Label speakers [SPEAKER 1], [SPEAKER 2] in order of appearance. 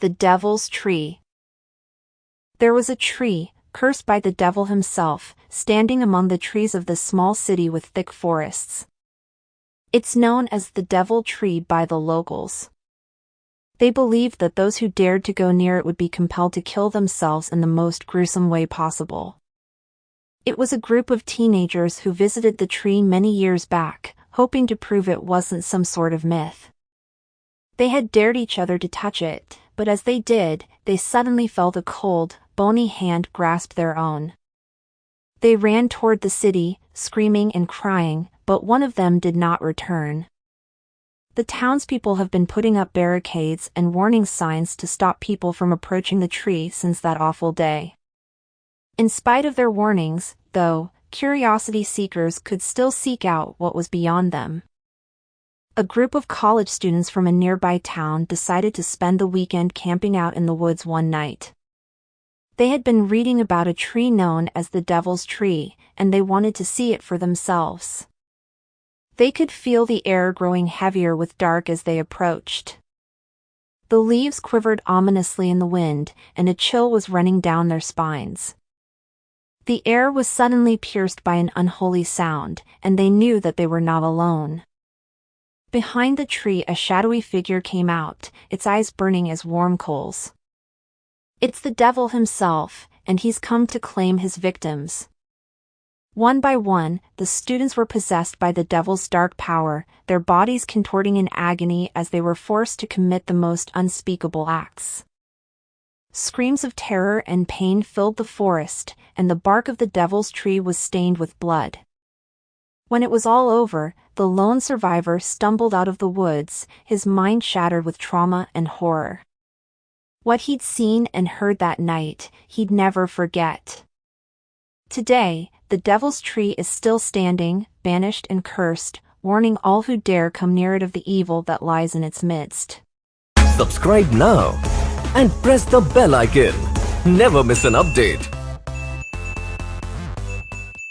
[SPEAKER 1] The Devil's Tree. There was a tree, cursed by the devil himself, standing among the trees of this small city with thick forests. It's known as the Devil Tree by the locals. They believed that those who dared to go near it would be compelled to kill themselves in the most gruesome way possible. It was a group of teenagers who visited the tree many years back, hoping to prove it wasn't some sort of myth. They had dared each other to touch it, but as they did, they suddenly felt a cold, bony hand grasp their own. They ran toward the city, screaming and crying, but one of them did not return. The townspeople have been putting up barricades and warning signs to stop people from approaching the tree since that awful day. In spite of their warnings, though, curiosity seekers could still seek out what was beyond them. A group of college students from a nearby town decided to spend the weekend camping out in the woods one night. They had been reading about a tree known as the Devil's Tree, and they wanted to see it for themselves. They could feel the air growing heavier with dark as they approached. The leaves quivered ominously in the wind, and a chill was running down their spines. The air was suddenly pierced by an unholy sound, and they knew that they were not alone. Behind the tree a shadowy figure came out, its eyes burning as warm coals. It's the devil himself, and he's come to claim his victims. One by one, the students were possessed by the devil's dark power, their bodies contorting in agony as they were forced to commit the most unspeakable acts. Screams of terror and pain filled the forest, and the bark of the devil's tree was stained with blood. When it was all over, the lone survivor stumbled out of the woods, his mind shattered with trauma and horror. What he'd seen and heard that night, he'd never forget. Today, the Devil's Tree is still standing, banished and cursed, warning all who dare come near it of the evil that lies in its midst.
[SPEAKER 2] Subscribe now and press the bell icon. Never miss an update.